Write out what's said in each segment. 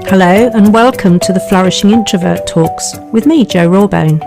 Hello and welcome to the Flourishing Introvert Talks with me, Jo Rawbone.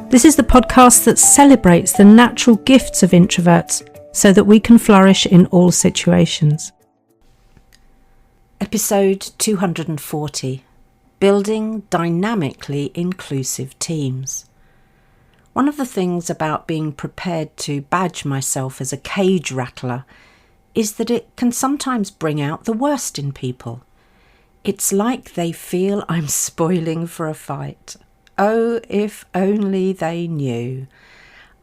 This is the podcast that celebrates the natural gifts of introverts so that we can flourish in all situations. Episode 240, Building Dynamically Inclusive Teams. One of the things about being prepared to badge myself as a cage rattler is that it can sometimes bring out the worst in people. It's like they feel I'm spoiling for a fight. Oh, if only they knew.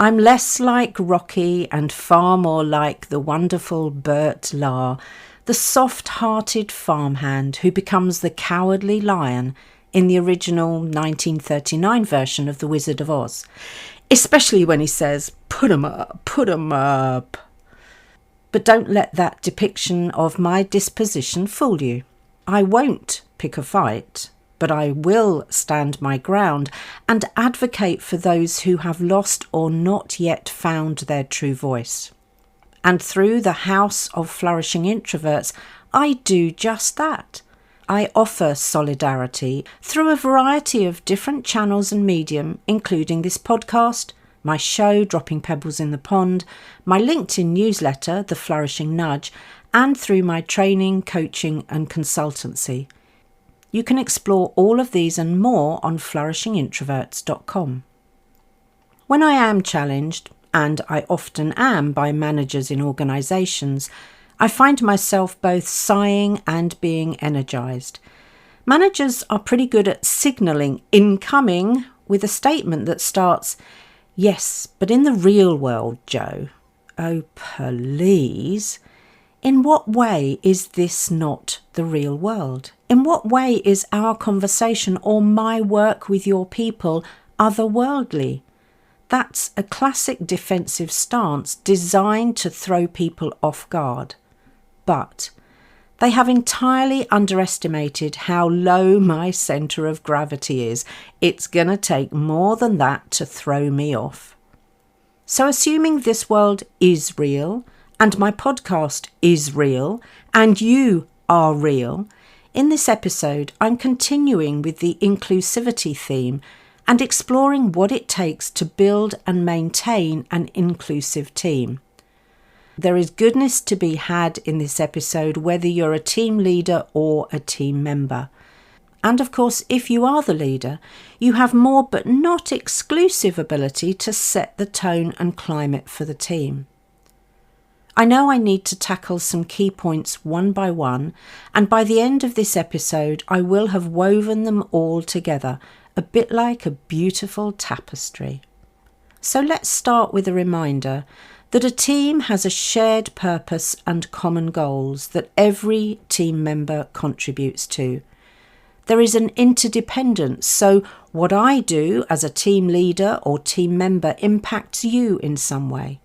I'm less like Rocky and far more like the wonderful Bert Lahr, the soft-hearted farmhand who becomes the cowardly lion in the original 1939 version of The Wizard of Oz, especially when he says, "Put 'em up, put 'em up." But don't let that depiction of my disposition fool you. I won't pick a fight, but I will stand my ground and advocate for those who have lost or not yet found their true voice. And through the House of Flourishing Introverts, I do just that. I offer solidarity through a variety of different channels and medium, including this podcast, my show, Dropping Pebbles in the Pond, my LinkedIn newsletter, The Flourishing Nudge, and through my training, coaching and consultancy. You can explore all of these and more on flourishingintroverts.com. When I am challenged, and I often am by managers in organisations, I find myself both sighing and being energised. Managers are pretty good at signalling incoming with a statement that starts, "Yes, but in the real world, Jo." Oh, please. In what way is this not the real world? In what way is our conversation or my work with your people otherworldly? That's a classic defensive stance designed to throw people off guard. But they have entirely underestimated how low my centre of gravity is. It's going to take more than that to throw me off. So assuming this world is real, and my podcast is real, and you are real, in this episode I'm continuing with the inclusivity theme and exploring what it takes to build and maintain an inclusive team. There is goodness to be had in this episode whether you're a team leader or a team member. And of course, if you are the leader, you have more but not exclusive ability to set the tone and climate for the team. I know I need to tackle some key points one by one, and by the end of this episode I will have woven them all together, a bit like a beautiful tapestry. So let's start with a reminder that a team has a shared purpose and common goals that every team member contributes to. There is an interdependence, so what I do as a team leader or team member impacts you in some way.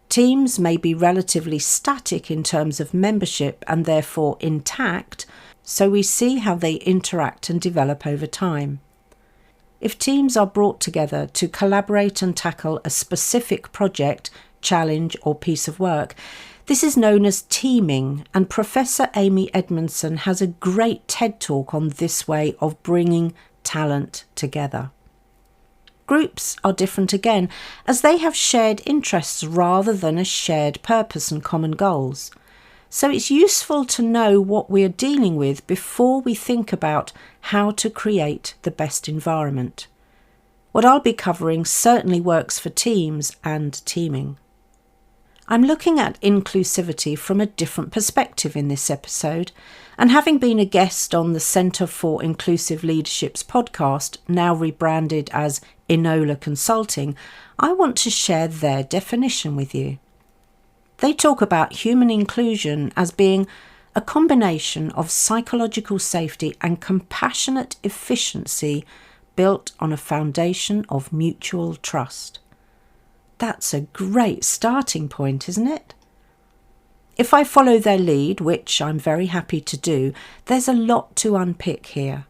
Teams may be relatively static in terms of membership and therefore intact, so we see how they interact and develop over time. If teams are brought together to collaborate and tackle a specific project, challenge or piece of work, this is known as teaming, and Professor Amy Edmondson has a great TED talk on this way of bringing talent together. Groups are different again, as they have shared interests rather than a shared purpose and common goals. So it's useful to know what we're dealing with before we think about how to create the best environment. What I'll be covering certainly works for teams and teaming. I'm looking at inclusivity from a different perspective in this episode, and having been a guest on the Centre for Inclusive Leadership's podcast, now rebranded as Enola Consulting, I want to share their definition with you. They talk about human inclusion as being a combination of psychological safety and compassionate efficiency built on a foundation of mutual trust. That's a great starting point, isn't it? If I follow their lead, which I'm very happy to do, there's a lot to unpick here.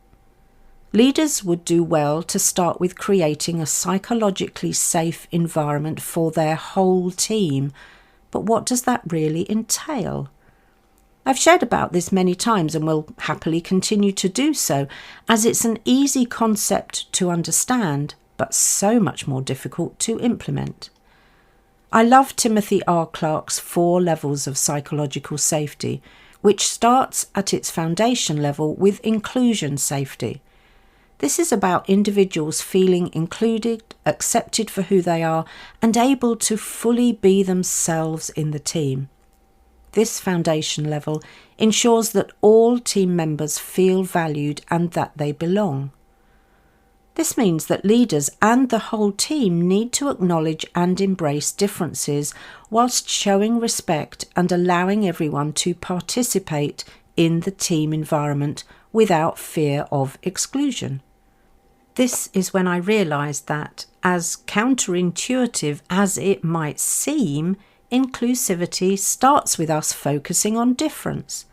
Leaders would do well to start with creating a psychologically safe environment for their whole team. But what does that really entail? I've shared about this many times and will happily continue to do so, as it's an easy concept to understand, but so much more difficult to implement. I love Timothy R. Clark's 4 levels of psychological safety, which starts at its foundation level with inclusion safety. This is about individuals feeling included, accepted for who they are, and able to fully be themselves in the team. This foundation level ensures that all team members feel valued and that they belong. This means that leaders and the whole team need to acknowledge and embrace differences whilst showing respect and allowing everyone to participate in the team environment without fear of exclusion. This is when I realised that, as counterintuitive as it might seem, inclusivity starts with us focusing on difference.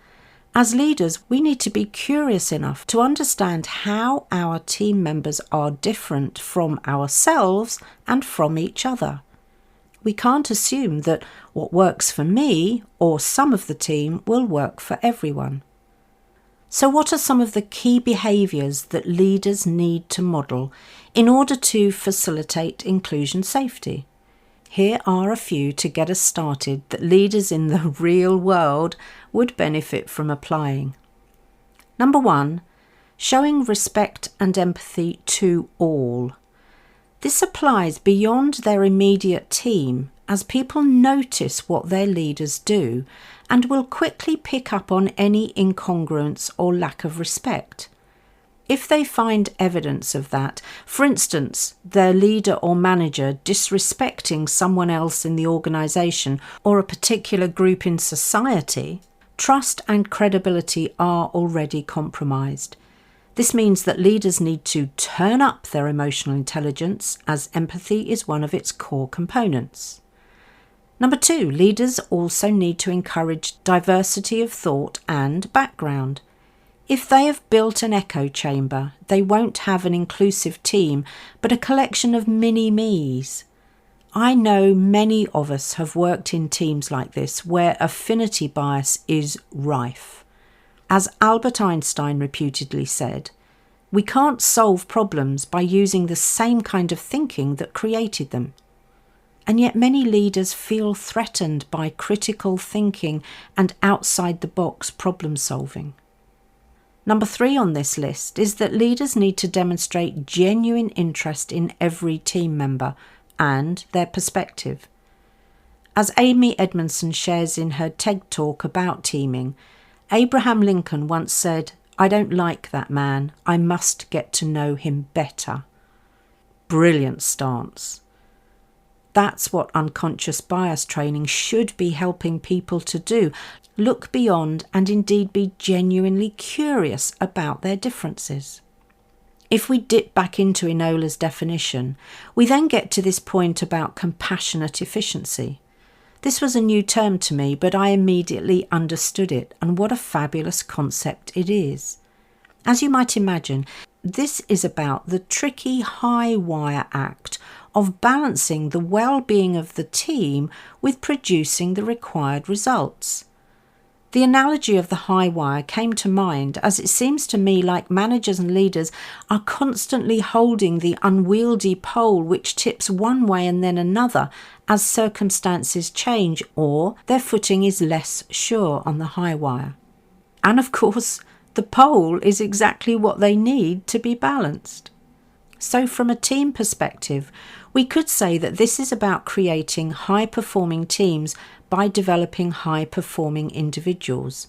As leaders, we need to be curious enough to understand how our team members are different from ourselves and from each other. We can't assume that what works for me or some of the team will work for everyone. So what are some of the key behaviours that leaders need to model in order to facilitate inclusion safety? Here are a few to get us started that leaders in the real world would benefit from applying. Number 1, showing respect and empathy to all. This applies beyond their immediate team, as people notice what their leaders do and will quickly pick up on any incongruence or lack of respect. If they find evidence of that, for instance, their leader or manager disrespecting someone else in the organisation or a particular group in society, trust and credibility are already compromised. This means that leaders need to turn up their emotional intelligence, as empathy is one of its core components. Number 2, leaders also need to encourage diversity of thought and background. If they have built an echo chamber, they won't have an inclusive team, but a collection of mini-me's. I know many of us have worked in teams like this where affinity bias is rife. As Albert Einstein reputedly said, we can't solve problems by using the same kind of thinking that created them. And yet many leaders feel threatened by critical thinking and outside-the-box problem solving. Number 3 on this list is that leaders need to demonstrate genuine interest in every team member and their perspective. As Amy Edmondson shares in her TED Talk about teaming, Abraham Lincoln once said, "I don't like that man. I must get to know him better." Brilliant stance. That's what unconscious bias training should be helping people to do. Look beyond and indeed be genuinely curious about their differences. If we dip back into Enola's definition, we then get to this point about compassionate efficiency. This was a new term to me, but I immediately understood it, and what a fabulous concept it is. As you might imagine, this is about the tricky high wire act of balancing the well-being of the team with producing the required results. The analogy of the high wire came to mind as it seems to me like managers and leaders are constantly holding the unwieldy pole which tips one way and then another as circumstances change or their footing is less sure on the high wire. And of course, the pole is exactly what they need to be balanced. So from a team perspective, we could say that this is about creating high-performing teams by developing high-performing individuals.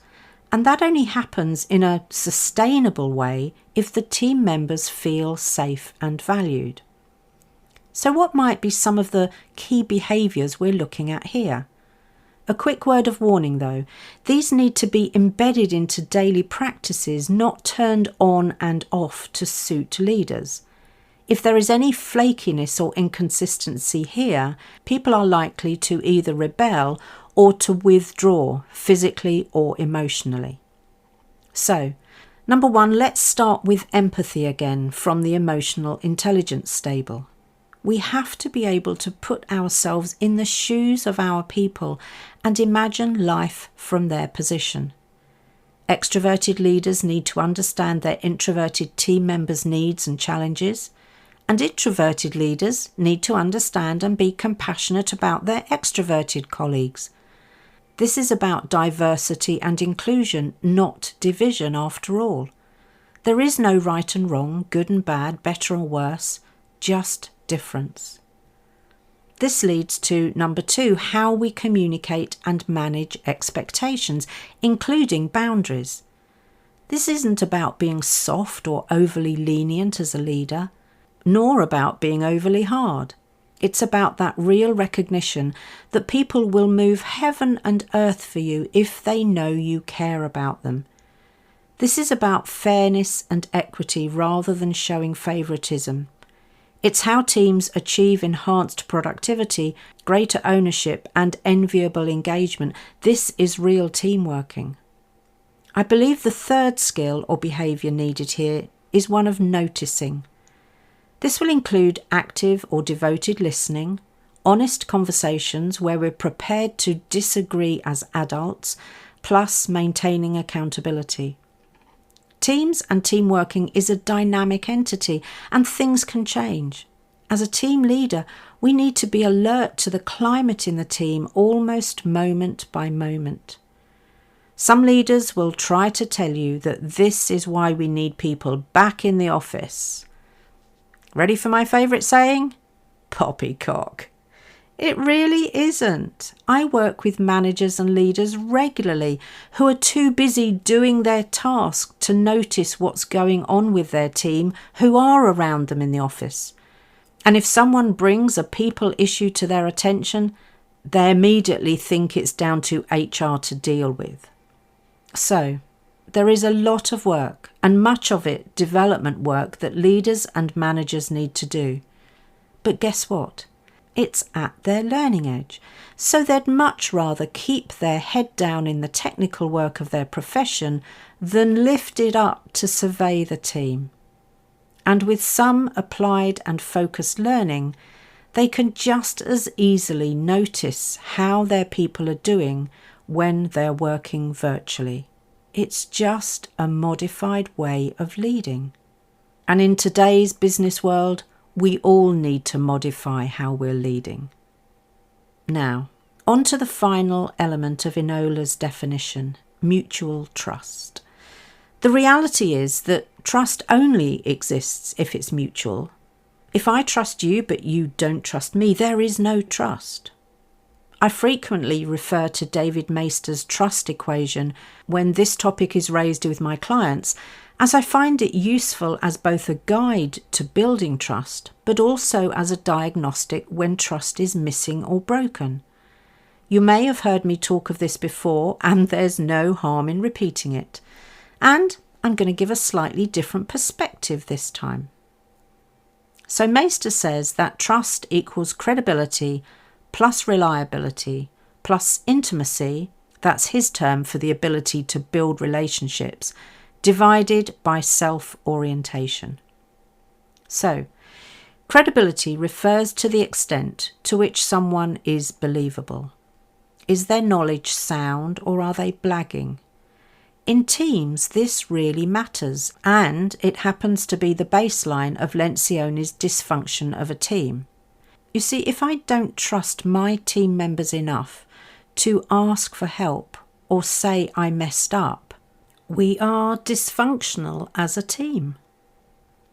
And that only happens in a sustainable way if the team members feel safe and valued. So what might be some of the key behaviours we're looking at here? A quick word of warning though, these need to be embedded into daily practices, not turned on and off to suit leaders. If there is any flakiness or inconsistency here, people are likely to either rebel or to withdraw physically or emotionally. So, number 1, let's start with empathy again from the emotional intelligence stable. We have to be able to put ourselves in the shoes of our people and imagine life from their position. Extroverted leaders need to understand their introverted team members' needs and challenges, and introverted leaders need to understand and be compassionate about their extroverted colleagues. This is about diversity and inclusion, not division after all. There is no right and wrong, good and bad, better or worse, just difference. This leads to number 2, how we communicate and manage expectations, including boundaries. This isn't about being soft or overly lenient as a leader, nor about being overly hard. It's about that real recognition that people will move heaven and earth for you if they know you care about them. This is about fairness and equity rather than showing favouritism. It's how teams achieve enhanced productivity, greater ownership and enviable engagement. This is real team working. I believe the third skill or behaviour needed here is one of noticing. This will include active or devoted listening, honest conversations where we're prepared to disagree as adults, plus maintaining accountability. Teams and team working is a dynamic entity and things can change. As a team leader, we need to be alert to the climate in the team almost moment by moment. Some leaders will try to tell you that this is why we need people back in the office. Ready for my favourite saying? Poppycock. It really isn't. I work with managers and leaders regularly who are too busy doing their task to notice what's going on with their team who are around them in the office. And if someone brings a people issue to their attention, they immediately think it's down to HR to deal with. So, there is a lot of work, and much of it development work that leaders and managers need to do. But guess what? It's at their learning edge, so they'd much rather keep their head down in the technical work of their profession than lift it up to survey the team. And with some applied and focused learning, they can just as easily notice how their people are doing when they're working virtually. It's just a modified way of leading. And in today's business world, we all need to modify how we're leading. Now, on to the final element of Enola's definition, mutual trust. The reality is that trust only exists if it's mutual. If I trust you but you don't trust me, there is no trust. I frequently refer to David Maister's trust equation when this topic is raised with my clients, as I find it useful as both a guide to building trust, but also as a diagnostic when trust is missing or broken. You may have heard me talk of this before, and there's no harm in repeating it. And I'm going to give a slightly different perspective this time. So Maister says that trust equals credibility plus reliability plus intimacy, that's his term for the ability to build relationships, divided by self-orientation. So, credibility refers to the extent to which someone is believable. Is their knowledge sound or are they blagging? In teams, this really matters, and it happens to be the baseline of Lencioni's dysfunction of a team. You see, if I don't trust my team members enough to ask for help or say I messed up, we are dysfunctional as a team.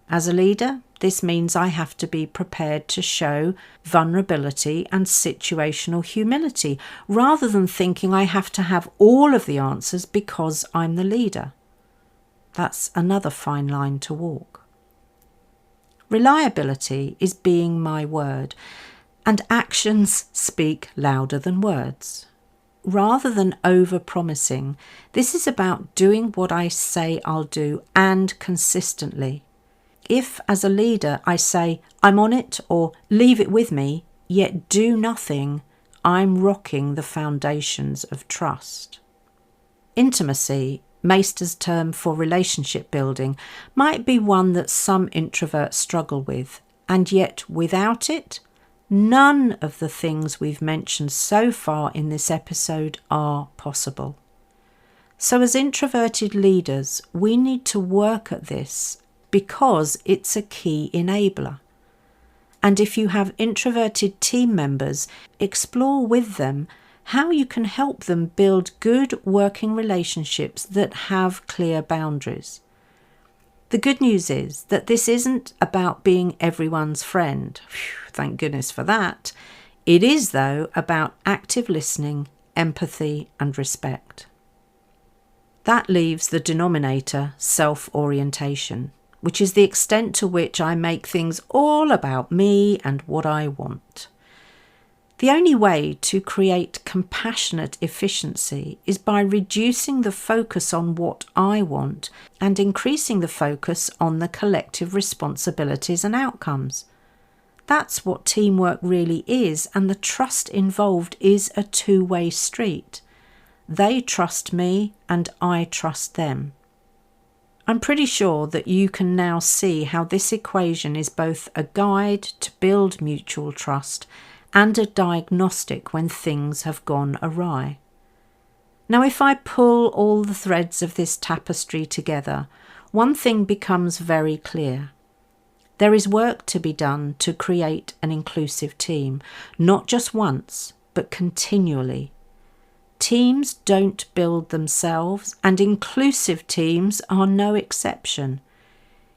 As a leader, this means I have to be prepared to show vulnerability and situational humility, rather than thinking I have to have all of the answers because I'm the leader. That's another fine line to walk. Reliability is being my word, and actions speak louder than words. Rather than over-promising, this is about doing what I say I'll do and consistently. If, as a leader, I say, I'm on it or leave it with me, yet do nothing, I'm rocking the foundations of trust. Intimacy, Maister's term for relationship building, might be one that some introverts struggle with, and yet without it, none of the things we've mentioned so far in this episode are possible. So as introverted leaders, we need to work at this because it's a key enabler. And if you have introverted team members, explore with them how you can help them build good working relationships that have clear boundaries. The good news is that this isn't about being everyone's friend. Phew, thank goodness for that. It is, though, about active listening, empathy, and respect. That leaves the denominator, self-orientation, which is the extent to which I make things all about me and what I want. The only way to create compassionate efficiency is by reducing the focus on what I want and increasing the focus on the collective responsibilities and outcomes. That's what teamwork really is, and the trust involved is a two-way street. They trust me and I trust them. I'm pretty sure that you can now see how this equation is both a guide to build mutual trust and a diagnostic when things have gone awry. Now, if I pull all the threads of this tapestry together, one thing becomes very clear. There is work to be done to create an inclusive team, not just once, but continually. Teams don't build themselves, and inclusive teams are no exception.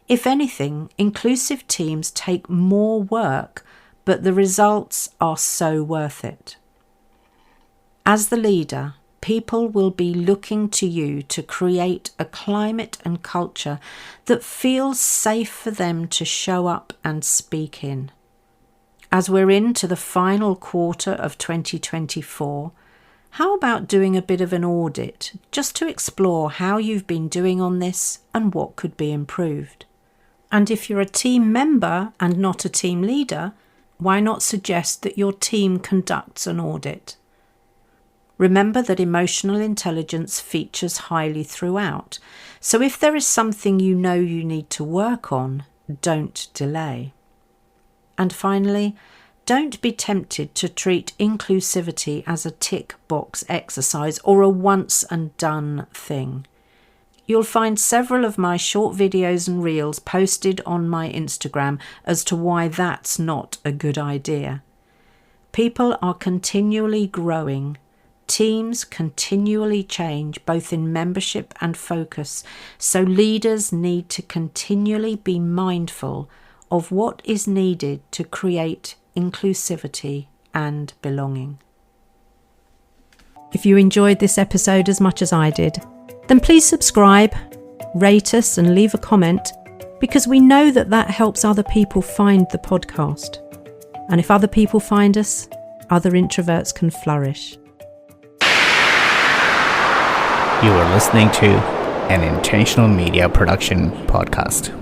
If anything, inclusive teams take more work, but the results are so worth it. As the leader, people will be looking to you to create a climate and culture that feels safe for them to show up and speak in. As we're into the final quarter of 2024, how about doing a bit of an audit just to explore how you've been doing on this and what could be improved? And if you're a team member and not a team leader, why not suggest that your team conducts an audit? Remember that emotional intelligence features highly throughout, so if there is something you know you need to work on, don't delay. And finally, don't be tempted to treat inclusivity as a tick box exercise or a once and done thing. You'll find several of my short videos and reels posted on my Instagram as to why that's not a good idea. People are continually growing. Teams continually change, both in membership and focus, so leaders need to continually be mindful of what is needed to create inclusivity and belonging. If you enjoyed this episode as much as I did, then please subscribe, rate us and leave a comment, because we know that helps other people find the podcast. And if other people find us, other introverts can flourish. You are listening to an Intentional Media Production podcast.